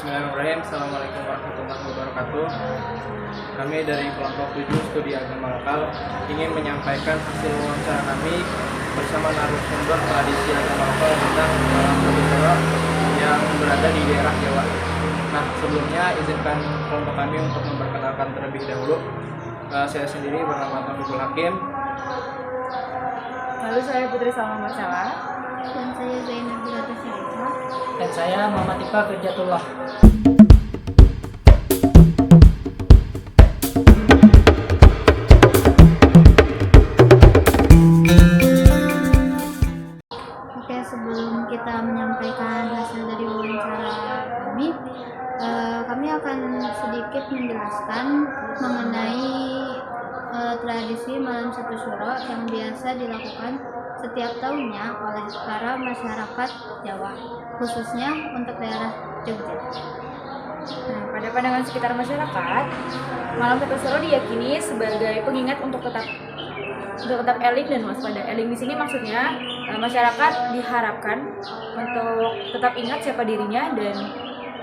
Bismillahirrahmanirrahim. Assalamualaikum warahmatullahi wabarakatuh. Kami dari kelompok 7 Studi Agama Lokal ingin menyampaikan hasil wawancara kami bersama narasumber tradisi agama lokal tentang malam satu suro yang berada di daerah Jawa. Nah, sebelumnya izinkan kelompok kami untuk memperkenalkan terlebih dahulu. Saya sendiri bernama Taufikul Hakim. Lalu saya Putri Salma Marcella. Dan saya Zainab Birata Syarifah. Dan saya Muhammad Iqbal Kerjatullah. Oke, sebelum kita menyampaikan hasil dari wawancara kami akan sedikit menjelaskan mengenai tradisi malam satu suro yang biasa dilakukan setiap tahunnya oleh para masyarakat Jawa, khususnya untuk daerah Jogja. Nah, pada pandangan sekitar masyarakat, malam satu suro diyakini sebagai pengingat untuk tetap eling dan waspada. Eling di sini maksudnya masyarakat diharapkan untuk tetap ingat siapa dirinya dan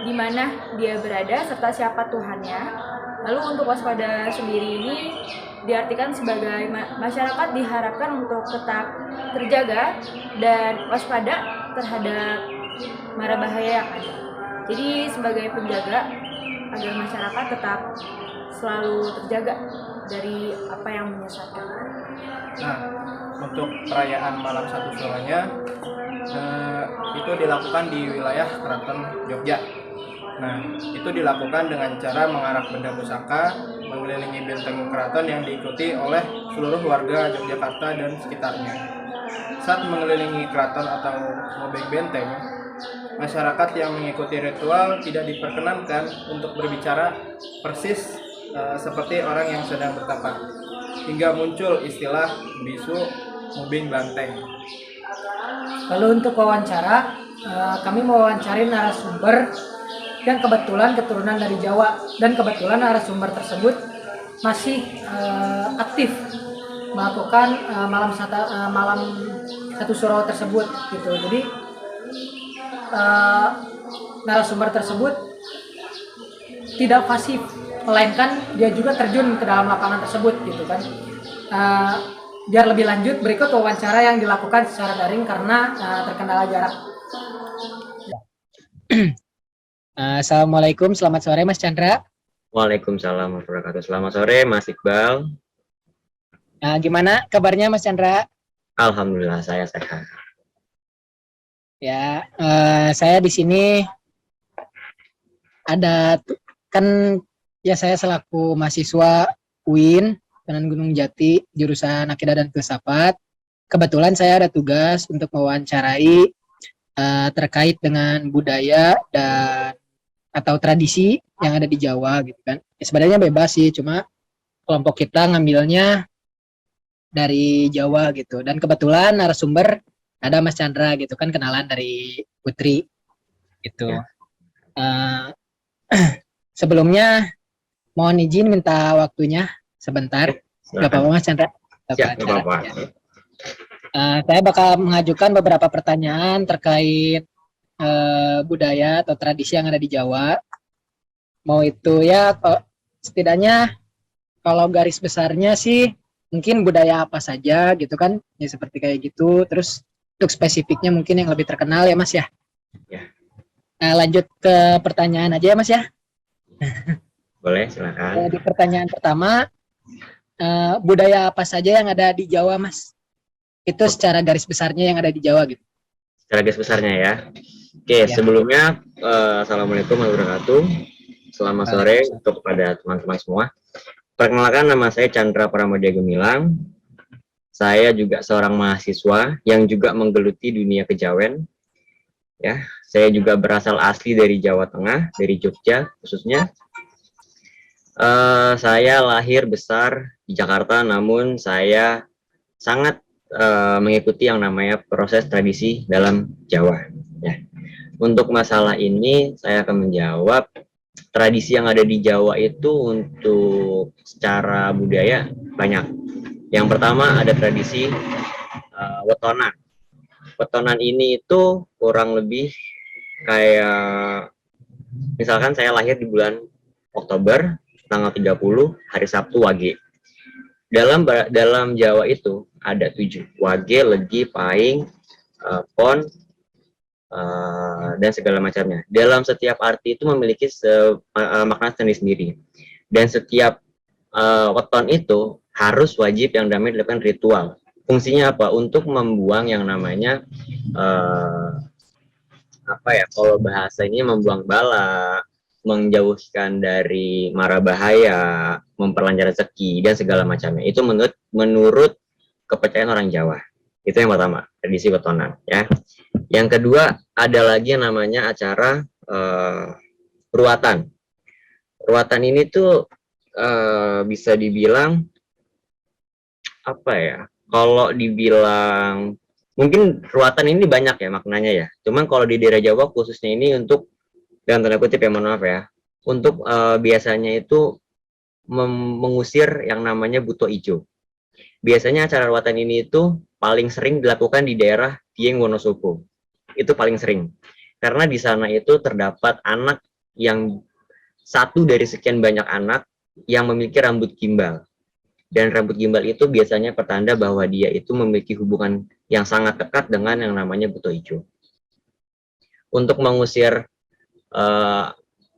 di mana dia berada serta siapa Tuhannya. Lalu untuk waspada sendiri ini diartikan sebagai masyarakat diharapkan untuk tetap terjaga dan waspada terhadap mara bahaya yang ada. Jadi sebagai penjaga agar masyarakat tetap selalu terjaga dari apa yang menyesatkan. Nah, untuk perayaan malam satu suronya itu dilakukan di wilayah Keraton Jogja. Nah, itu dilakukan dengan cara mengarak benda pusaka mengelilingi benteng keraton yang diikuti oleh seluruh warga Yogyakarta dan sekitarnya. Saat mengelilingi keraton atau ngobeng benteng, masyarakat yang mengikuti ritual tidak diperkenankan untuk berbicara persis seperti orang yang sedang bertapa, hingga muncul istilah bisu ngobeng banteng. Lalu untuk wawancara, kami mewawancari narasumber yang kebetulan keturunan dari Jawa, dan kebetulan narasumber tersebut masih aktif melakukan malam satu suro tersebut gitu. Jadi narasumber tersebut tidak pasif, melainkan dia juga terjun ke dalam lapangan tersebut gitu kan. Biar lebih lanjut, berikut wawancara yang dilakukan secara daring karena terkendala jarak. Assalamualaikum, selamat sore Mas Chandra. Waalaikumsalam warahmatullahi wabarakatuh. Selamat sore Mas Iqbal. Gimana kabarnya Mas Chandra? Alhamdulillah saya sehat. Ya, saya di sini saya selaku mahasiswa UIN Sunan Gunung Jati jurusan Akidah dan Filsafat. Kebetulan saya ada tugas untuk mewawancarai terkait dengan budaya dan atau tradisi yang ada di Jawa gitu kan. Ya, sebenarnya bebas sih, cuma kelompok kita ngambilnya dari Jawa gitu. Dan kebetulan narasumber ada Mas Chandra gitu kan, kenalan dari Putri gitu. Sebelumnya mohon izin minta waktunya sebentar. Gak apa-apa Mas Chandra? Siap, gak apa-apa. Ya. Saya bakal mengajukan beberapa pertanyaan terkait budaya atau tradisi yang ada di Jawa. Mau itu ya, setidaknya kalau garis besarnya sih mungkin budaya apa saja gitu kan, ya seperti kayak gitu. Terus untuk spesifiknya mungkin yang lebih terkenal ya Mas ya. Ya. Lanjut ke pertanyaan aja ya Mas ya. Boleh, silakan. Di pertanyaan pertama, budaya apa saja yang ada di Jawa Mas? Itu secara garis besarnya yang ada di Jawa gitu. Secara garis besarnya ya. Oke, Ya. Sebelumnya Assalamualaikum warahmatullahi wabarakatuh. Selamat sore untuk kepada teman-teman semua. Perkenalkan, nama saya Chandra Pramodia Gemilang. Saya juga seorang mahasiswa yang juga menggeluti dunia kejawen. Ya, saya juga berasal asli dari Jawa Tengah, dari Jogja khususnya. Saya lahir besar di Jakarta, namun saya sangat mengikuti yang namanya proses tradisi dalam Jawa. Ya. Untuk masalah ini, saya akan menjawab tradisi yang ada di Jawa itu untuk secara budaya banyak. Yang pertama ada tradisi wetonan. Wetonan ini itu kurang lebih kayak Misalkan saya lahir di bulan Oktober, tanggal 30, hari Sabtu Wage. Dalam Jawa itu ada 7, Wage, Legi, Pahing, Pon, dan segala macamnya. Dalam setiap arti itu memiliki makna sendiri-sendiri. Dan setiap weton itu harus wajib yang namanya dilakukan ritual. Fungsinya apa? Untuk membuang yang namanya kalau bahasanya membuang bala, menjauhkan dari mara bahaya, memperlancar rezeki dan segala macamnya. Itu menurut kepercayaan orang Jawa. Itu yang pertama, tradisi wetonan ya. Yang kedua, ada lagi yang namanya acara ruatan. Ruatan ini tuh bisa dibilang apa ya? Kalau dibilang mungkin ruatan ini banyak ya maknanya ya. Cuman kalau di daerah Jawa khususnya ini untuk dalam tanda kutip ya, mohon maaf ya, untuk biasanya itu mengusir yang namanya buto ijo. Biasanya acara ruatan ini itu paling sering dilakukan di daerah Dieng Wonosobo. Itu paling sering. Karena di sana itu terdapat anak yang satu dari sekian banyak anak yang memiliki rambut gimbal. Dan rambut gimbal itu biasanya pertanda bahwa dia itu memiliki hubungan yang sangat dekat dengan yang namanya buto ijo. Untuk mengusir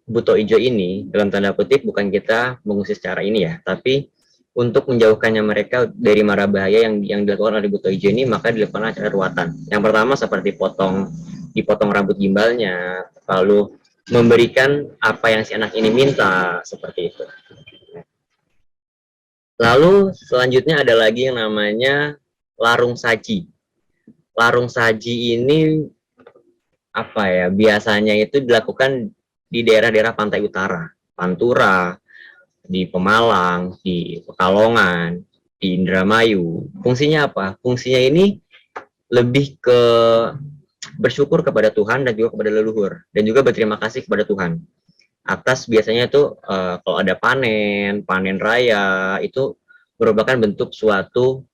buto ijo ini, dalam tanda kutip bukan kita mengusir secara ini ya, tapi untuk menjauhkannya mereka dari mara bahaya yang dilakukan oleh buto ijo ini, maka dilakukan acara ruatan. Yang pertama seperti dipotong rambut gimbalnya, lalu memberikan apa yang si anak ini minta, seperti itu. Lalu selanjutnya ada lagi yang namanya larung saji. Larung saji ini apa ya? Biasanya itu dilakukan di daerah-daerah pantai utara, Pantura, di Pemalang, di Pekalongan, di Indramayu. Fungsinya apa? Fungsinya ini lebih ke bersyukur kepada Tuhan dan juga kepada leluhur, dan juga berterima kasih kepada Tuhan atas biasanya itu kalau ada panen raya itu merupakan bentuk suatu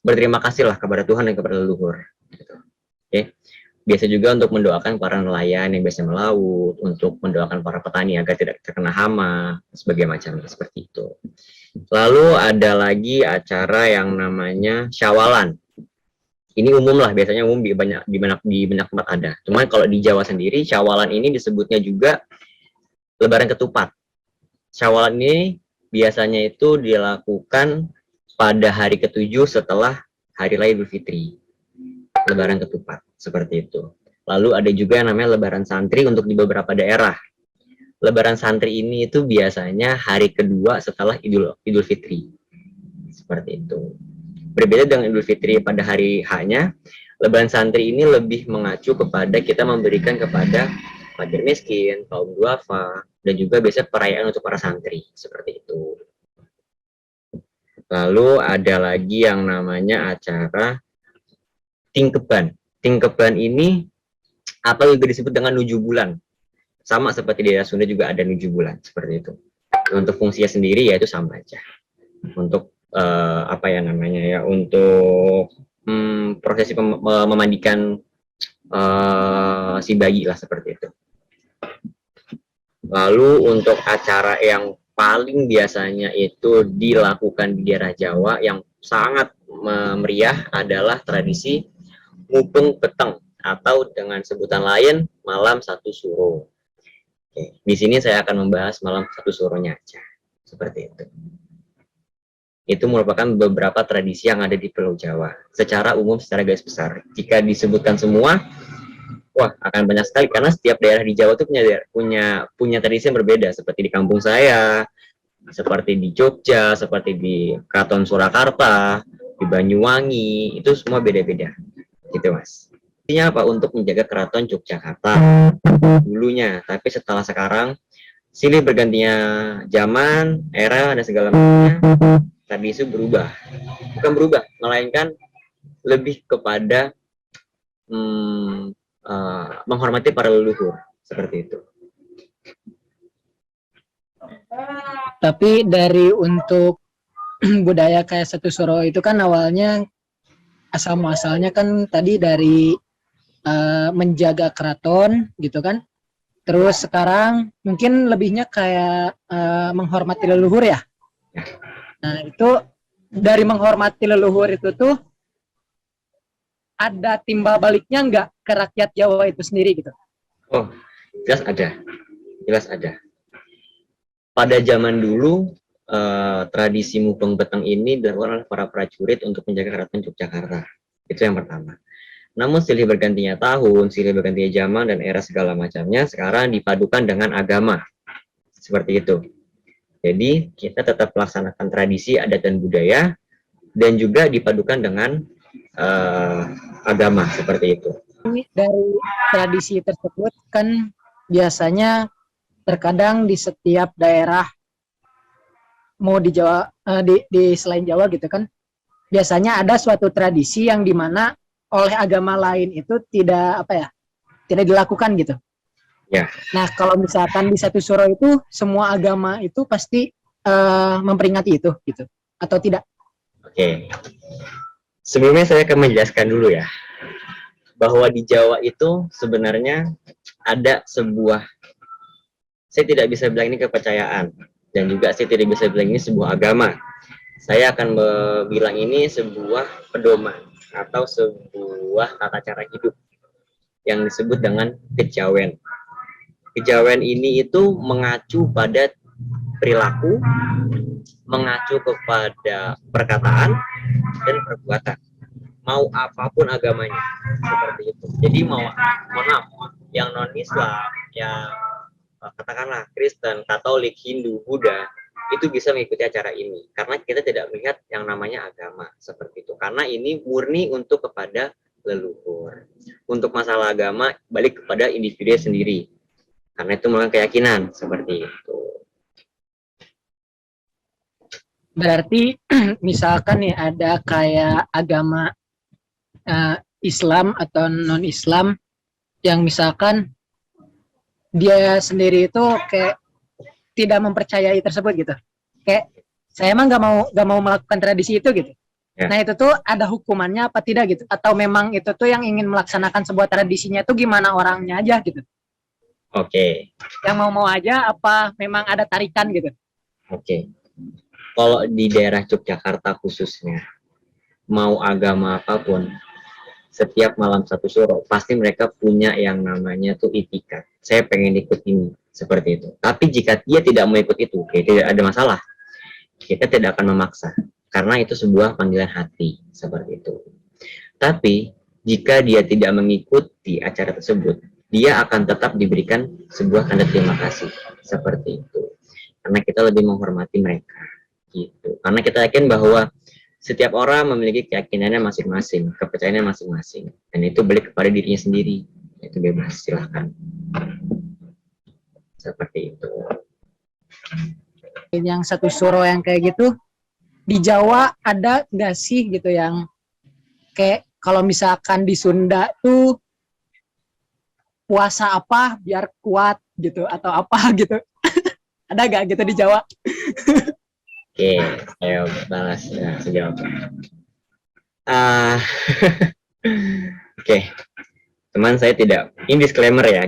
berterima kasih lah kepada Tuhan dan kepada leluhur gitu. Oke. Biasa juga untuk mendoakan para nelayan yang biasa melaut, untuk mendoakan para petani agar tidak terkena hama, sebagai macamnya seperti itu. Lalu ada lagi acara yang namanya syawalan. Ini umum lah, biasanya umum di banyak tempat ada. Cuman kalau di Jawa sendiri, syawalan ini disebutnya juga lebaran ketupat. Syawalan ini biasanya itu dilakukan pada hari ke-7 setelah hari raya Idul Fitri. Lebaran ketupat, seperti itu. Lalu ada juga yang namanya lebaran santri untuk di beberapa daerah. Lebaran santri ini itu biasanya hari kedua setelah Idul Fitri. Seperti itu. Berbeda dengan Idul Fitri pada hari H-nya, lebaran santri ini lebih mengacu kepada kita memberikan kepada fakir miskin, kaum duafa, dan juga biasanya perayaan untuk para santri, seperti itu. Lalu ada lagi yang namanya acara tingkeban. Tingkeban ini atau juga disebut dengan nuju bulan. Sama seperti di daerah Sunda juga ada nuju bulan, seperti itu. Untuk fungsinya sendiri yaitu sama aja. Untuk untuk prosesi memandikan si bayi lah, seperti itu. Lalu untuk acara yang paling biasanya itu dilakukan di daerah Jawa yang sangat meriah adalah tradisi mubeng peteng atau dengan sebutan lain malam satu suro. Oke, di sini saya akan membahas malam satu suronya aja, seperti itu. Itu merupakan beberapa tradisi yang ada di Pulau Jawa. Secara umum, secara garis besar. Jika disebutkan semua, wah akan banyak sekali karena setiap daerah di Jawa itu punya tradisi yang berbeda. Seperti di kampung saya, seperti di Jogja, seperti di Keraton Surakarta, di Banyuwangi, itu semua beda-beda. Gitu Mas. Intinya apa? Untuk menjaga Keraton Yogyakarta dulunya. Tapi setelah sekarang, silih bergantinya zaman, era, dan segala macamnya, tradisi berubah, bukan berubah, melainkan lebih kepada menghormati para leluhur, seperti itu. Tapi dari untuk budaya kayak satu suro itu kan awalnya asal muasalnya kan tadi dari menjaga keraton gitu kan. Terus sekarang mungkin lebihnya kayak menghormati leluhur ya. Nah itu dari menghormati leluhur itu tuh ada timbal baliknya nggak ke rakyat Jawa itu sendiri gitu? Oh, jelas ada, jelas ada. Pada zaman dulu, tradisi mubeng peteng ini dilakukan oleh para prajurit untuk menjaga keraton Yogyakarta. Itu yang pertama. Namun silih bergantinya tahun, silih bergantinya zaman dan era segala macamnya, sekarang dipadukan dengan agama. Seperti itu. Jadi kita tetap melaksanakan tradisi, adat dan budaya, dan juga dipadukan dengan agama seperti itu. Dari tradisi tersebut kan biasanya terkadang di setiap daerah, mau di Jawa, di selain Jawa gitu kan, biasanya ada suatu tradisi yang dimana oleh agama lain itu tidak dilakukan gitu. Ya. Nah kalau misalkan di satu suro itu semua agama itu pasti memperingati itu gitu atau tidak? Oke. Sebelumnya saya akan menjelaskan dulu ya, bahwa di Jawa itu sebenarnya ada sebuah, saya tidak bisa bilang ini kepercayaan, dan juga saya tidak bisa bilang ini sebuah agama. Saya akan bilang ini sebuah pedoman atau sebuah tata cara hidup yang disebut dengan kejawen. Kejawen ini itu mengacu pada perilaku, mengacu kepada perkataan dan perbuatan. Mau apapun agamanya, seperti itu. Jadi mohon maaf, yang non Islam, yang katakanlah Kristen, Katolik, Hindu, Buddha, itu bisa mengikuti acara ini karena kita tidak melihat yang namanya agama seperti itu, karena ini murni untuk kepada leluhur. Untuk masalah agama balik kepada individu sendiri, karena itu merupakan keyakinan seperti itu. Berarti misalkan nih ada kayak agama Islam atau non Islam yang misalkan dia sendiri itu kayak tidak mempercayai tersebut gitu, kayak saya emang nggak mau melakukan tradisi itu gitu ya. Nah itu tuh ada hukumannya apa tidak gitu, atau memang itu tuh yang ingin melaksanakan sebuah tradisinya tuh gimana orangnya aja gitu? Oke. Yang mau aja apa memang ada tarikan gitu? Oke. Kalau di daerah Yogyakarta khususnya, mau agama apapun, setiap malam satu suro pasti mereka punya yang namanya tuh itikat. Saya pengen ikut ini, seperti itu. Tapi jika dia tidak mau ikut itu, tidak ada masalah. Kita tidak akan memaksa, karena itu sebuah panggilan hati, seperti itu. Tapi jika dia tidak mengikuti acara tersebut, dia akan tetap diberikan sebuah tanda terima kasih, seperti itu. Karena kita lebih menghormati mereka, gitu. Karena kita yakin bahwa setiap orang memiliki keyakinannya masing-masing, kepercayaannya masing-masing, dan itu balik kepada dirinya sendiri. Itu bebas, silahkan. Seperti itu. Yang satu suro yang kayak gitu di Jawa ada nggak sih gitu yang kayak kalau misalkan di Sunda tuh puasa apa biar kuat gitu atau apa gitu? Ada nggak gitu di Jawa? Oke, saya balas ya, sejawab. Oke, teman saya tidak, ini disclaimer ya.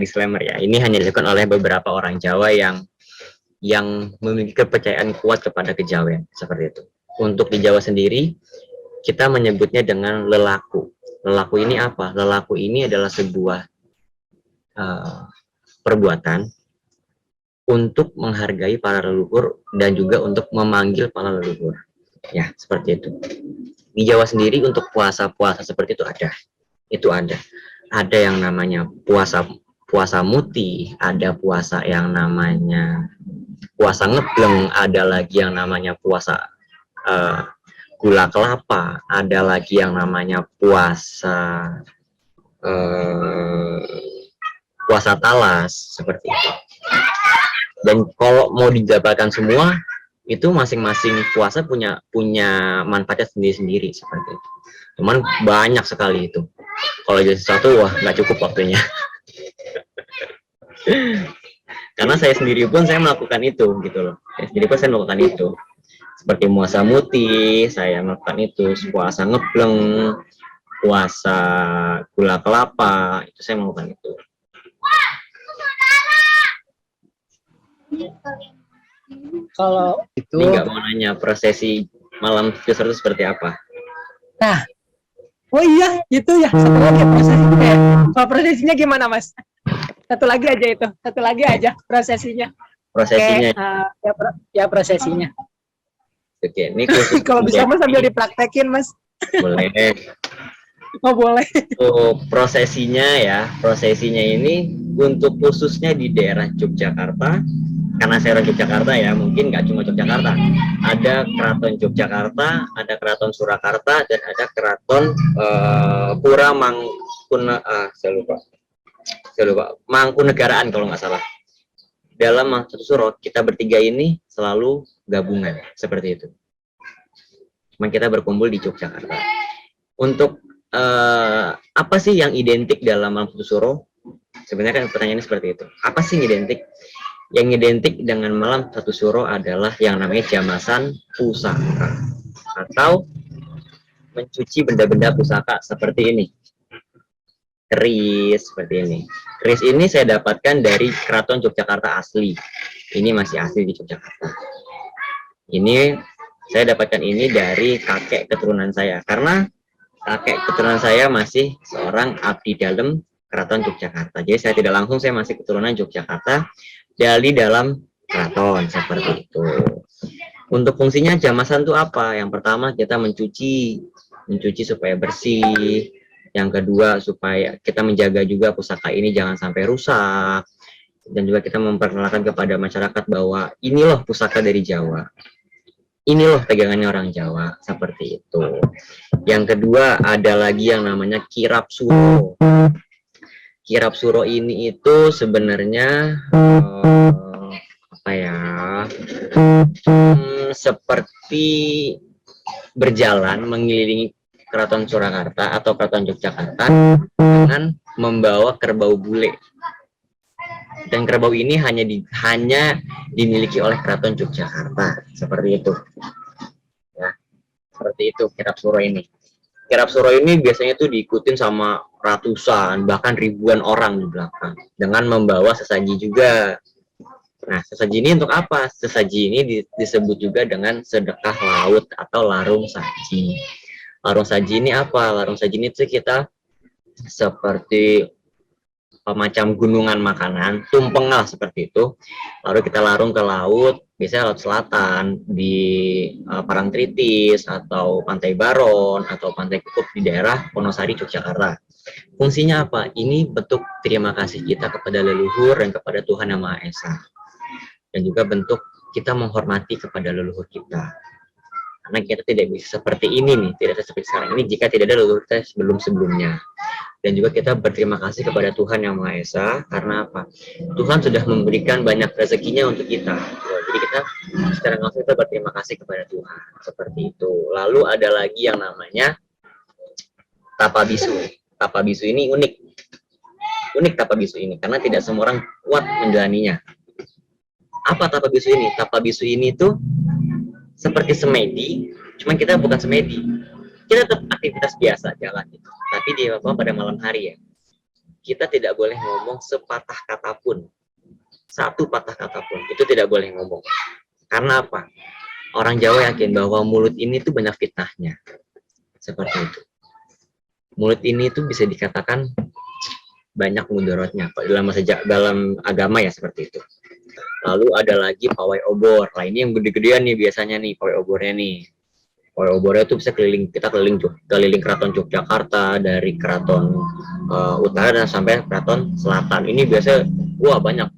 Ini hanya dilakukan oleh beberapa orang Jawa yang memiliki kepercayaan kuat kepada kejawen, seperti itu. Untuk di Jawa sendiri, kita menyebutnya dengan lelaku. Lelaku ini apa? Lelaku ini adalah sebuah perbuatan untuk menghargai para leluhur dan juga untuk memanggil para leluhur. Ya, seperti itu. Di Jawa sendiri untuk puasa-puasa seperti itu ada. Itu ada. Ada yang namanya puasa muti, ada puasa yang namanya puasa ngebleng, ada lagi yang namanya puasa gula kelapa, ada lagi yang namanya puasa puasa talas, seperti itu. Dan kalau mau dijabarkan semua, itu masing-masing puasa punya manfaatnya sendiri-sendiri, seperti itu. Cuman banyak sekali itu. Kalau jadi sesuatu, wah nggak cukup waktunya. Karena saya sendiri pun saya melakukan itu, gitu loh. Saya sendiri pun saya melakukan itu. Seperti puasa muti, saya melakukan itu. Puasa ngebleng, puasa gula kelapa, itu saya melakukan itu. Kalau itu, Ini nggak mau nanya prosesi malam 7 Suro itu seperti apa? nah, oh iya, itu ya. Satu lagi prosesinya. Kalau prosesinya gimana, Mas? Satu lagi aja itu. Satu lagi aja prosesinya. Prosesinya, Ya prosesinya. oke, ini khusus Kalau bisa Mas sambil menjadi- dipraktekin, Mas. boleh. Oh, boleh. Prosesinya ini untuk khususnya di daerah Yogyakarta, karena saya orang Yogyakarta ya, mungkin nggak cuma Yogyakarta, ada keraton Yogyakarta, ada keraton Surakarta, dan ada keraton Pura saya lupa, Mangkunegaraan kalau nggak salah. Dalam satu suro kita bertiga ini selalu gabungan seperti itu. Cuma kita berkumpul di Yogyakarta. Untuk apa sih yang identik dalam malam satu suro? Sebenarnya kan pertanyaannya seperti itu. Apa sih yang identik? Yang identik dengan malam satu suro adalah yang namanya jamasan pusaka atau mencuci benda-benda pusaka seperti ini. Keris seperti ini. Keris ini saya dapatkan dari Keraton Yogyakarta asli. Ini masih asli di Yogyakarta. Ini saya dapatkan ini dari kakek keturunan saya karena kakek keturunan saya masih seorang abdi dalam Keraton Yogyakarta. Jadi saya tidak langsung, saya masih keturunan Yogyakarta dari dalam keraton seperti itu. Untuk fungsinya jamasan itu apa? Yang pertama kita mencuci supaya bersih. Yang kedua supaya kita menjaga juga pusaka ini jangan sampai rusak. Dan juga kita memperkenalkan kepada masyarakat bahwa ini loh pusaka dari Jawa. Ini loh pegangannya orang Jawa, seperti itu. Yang kedua ada lagi yang namanya kirap suro. Kirap suro ini itu sebenarnya apa ya? Seperti berjalan mengelilingi Keraton Surakarta atau Keraton Yogyakarta dengan membawa kerbau bule. Dan kerbau ini hanya dimiliki oleh Keraton Yogyakarta, seperti itu. Ya, seperti itu kirap suro ini. Kirap suro ini biasanya tuh diikutin sama ratusan bahkan ribuan orang di belakang dengan membawa sesaji juga. Nah, sesaji ini untuk apa? Sesaji ini disebut juga dengan sedekah laut atau larung saji. Larung saji ini apa? Larung saji ini tuh kita seperti macam gunungan makanan, tumpeng lah seperti itu. Lalu kita larung ke laut, biasanya laut selatan, di Parangtritis, atau Pantai Baron, atau Pantai Kukup di daerah Wonosari, Yogyakarta. Fungsinya apa? Ini bentuk terima kasih kita kepada leluhur dan kepada Tuhan Yang Maha Esa. Dan juga bentuk kita menghormati kepada leluhur kita. Karena kita tidak bisa seperti ini nih, tidak seperti sekarang ini jika tidak ada leluhur kita sebelum-sebelumnya. Dan juga kita berterima kasih kepada Tuhan Yang Maha Esa, karena apa? Tuhan sudah memberikan banyak rezekinya untuk kita. Jadi kita secara langsung kita berterima kasih kepada Tuhan, seperti itu. Lalu ada lagi yang namanya tapa bisu. Tapa bisu ini unik. Unik tapa bisu ini, karena tidak semua orang kuat menjalaninya. Apa tapa bisu ini? Tapa bisu ini tuh seperti semedi, cuman kita bukan semedi. Kita tetap aktivitas biasa jalan gitu. Tapi di pada malam hari ya, kita tidak boleh ngomong sepatah kata pun. Satu patah kata pun itu tidak boleh ngomong. Karena apa? Orang Jawa yakin bahwa mulut ini tuh banyak fitnahnya. Seperti itu. Mulut ini tuh bisa dikatakan banyak mudorotnya dalam agama ya, seperti itu. Lalu ada lagi pawai obor. Nah, ini yang gede-gedean nih biasanya nih pawai obornya nih. Pawai obornya tuh bisa kita keliling Keraton Yogyakarta dari Keraton Utara dan sampai Keraton Selatan. Ini biasanya banyak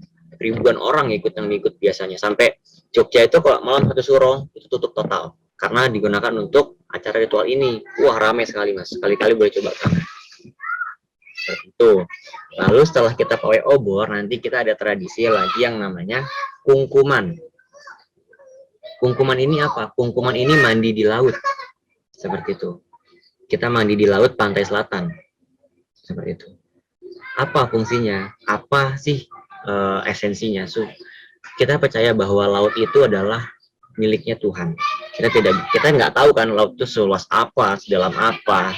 ribuan orang yang ikut biasanya. Sampai Jogja itu kalau malam satu suro itu tutup total karena digunakan untuk acara ritual ini. Wah, ramai sekali Mas. Sekali-kali boleh coba kan. Seperti itu. Lalu setelah kita pawai obor, nanti kita ada tradisi lagi yang namanya kungkuman. Kungkuman ini apa? Kungkuman ini mandi di laut. Seperti itu. Kita mandi di laut pantai selatan. Seperti itu. Apa fungsinya? Apa sih esensinya? Kita percaya bahwa laut itu adalah miliknya Tuhan. Kita nggak tahu kan laut itu seluas apa, sedalam apa.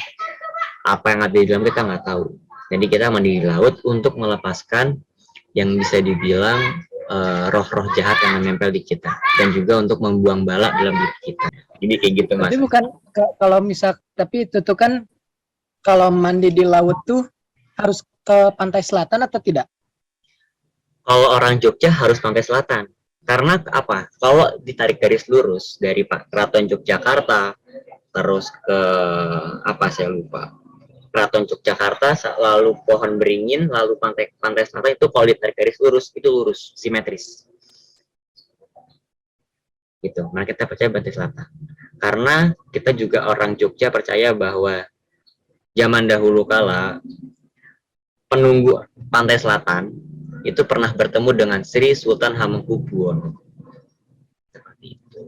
Apa yang ada di dalam kita nggak tahu. Jadi kita mandi di laut untuk melepaskan yang bisa dibilang roh-roh jahat yang menempel di kita, dan juga untuk membuang bala dalam diri kita. Jadi kayak gitu mas. Tapi bukan kalau misal, tapi itu tuh kan kalau mandi di laut tuh harus ke pantai selatan atau tidak? Kalau orang Jogja harus pantai selatan. Karena apa? Kalau ditarik garis lurus dari Keraton Yogyakarta terus ke apa saya lupa. Keraton Yogyakarta, lalu Pohon Beringin, lalu pantai selatan, itu kalau ditarik garis lurus itu lurus, simetris. Gitu. Nah, kita percaya pantai selatan. Karena kita juga orang Jogja percaya bahwa zaman dahulu kala penunggu pantai selatan itu pernah bertemu dengan Sri Sultan Hamengkubuwono. Seperti itu.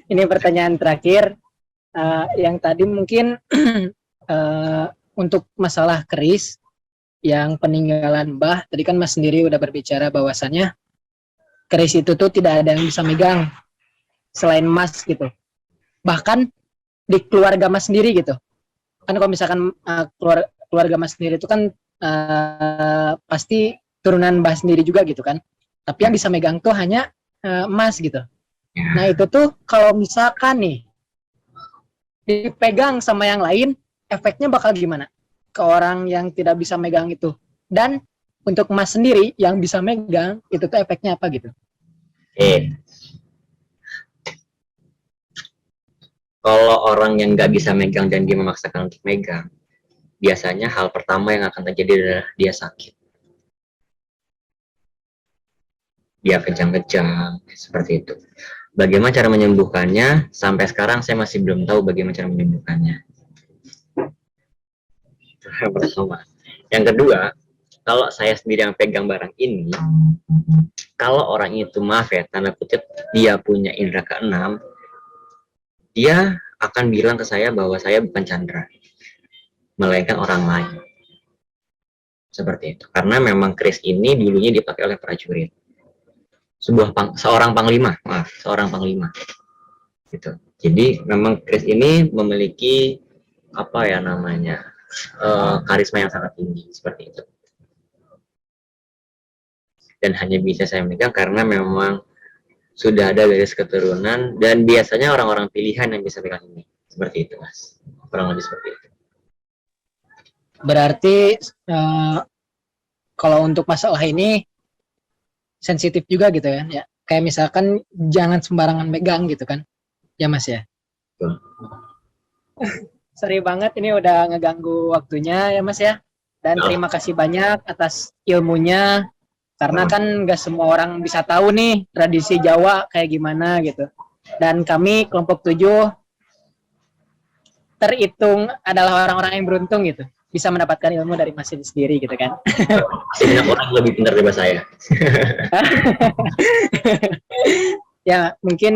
Ini pertanyaan terakhir. Yang tadi mungkin untuk masalah keris yang peninggalan Mbah, tadi kan Mas sendiri udah berbicara bahwasannya keris itu tuh tidak ada yang bisa megang selain Mas gitu. Bahkan di keluarga Mas sendiri gitu. Kan kalau misalkan keluarga Mas sendiri itu kan pasti turunan Mbah sendiri juga gitu kan. Tapi yang bisa megang tuh hanya Mas gitu. Nah itu tuh kalau misalkan nih dipegang sama yang lain, efeknya bakal gimana ke orang yang tidak bisa megang itu? Dan untuk Mas sendiri yang bisa megang, itu tuh efeknya apa gitu? Kalau orang yang nggak bisa megang dan dia memaksakan untuk megang, biasanya hal pertama yang akan terjadi adalah dia sakit. Dia kejang-kejang, seperti itu. Bagaimana cara menyembuhkannya? Sampai sekarang saya masih belum tahu bagaimana cara menyembuhkannya. Pertama. Yang kedua, kalau saya sendiri yang pegang barang ini, kalau orang itu, maaf ya, tanda kutip, dia punya indera keenam, dia akan bilang ke saya bahwa saya bukan Chandra, melainkan orang lain. Seperti itu. Karena memang keris ini dulunya dipakai oleh prajurit. Seorang panglima, gitu. Jadi memang keris ini memiliki apa ya namanya, karisma yang sangat tinggi, seperti itu. Dan hanya bisa saya megang karena memang sudah ada garis keturunan, dan biasanya orang-orang pilihan yang bisa pegang ini, seperti itu mas, kurang lebih seperti itu. Berarti kalau untuk masalah ini sensitif juga gitu ya, kayak misalkan jangan sembarangan megang gitu kan, ya mas ya. Sorry banget ini udah ngeganggu waktunya ya mas ya, dan terima kasih banyak atas ilmunya, karena kan nggak semua orang bisa tahu nih tradisi Jawa kayak gimana gitu, dan kami kelompok 7 terhitung adalah orang-orang yang beruntung gitu, bisa mendapatkan ilmu dari Mas ini sendiri gitu kan. Banyak orang lebih pintar daripada saya. Ya mungkin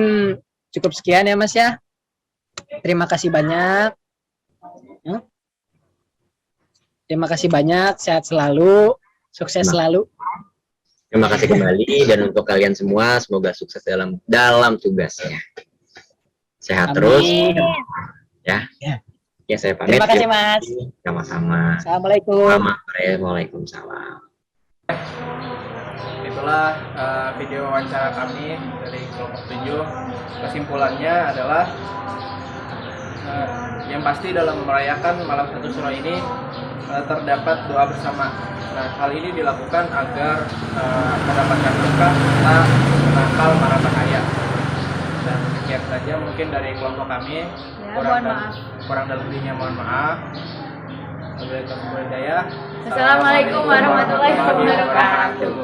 cukup sekian ya Mas ya. Terima kasih banyak. Terima kasih banyak, sehat selalu, sukses selalu. Terima kasih kembali, dan untuk kalian semua semoga sukses dalam tugasnya. Sehat terus. Ya. Ya, saya pamit. Terima kasih Mas. Sama-sama. Assalamualaikum. Waalaikumsalam. Itulah video wawancara kami dari kelompok 7. Kesimpulannya adalah yang pasti dalam merayakan malam satu suro ini terdapat doa bersama. Nah, hal ini dilakukan agar mendapatkan berkah serta menangkal mara bahaya. Dan sekian saja mungkin dari kelompok kami. Kurang dan lebihnya mohon maaf. Assalamualaikum warahmatullahi wabarakatuh.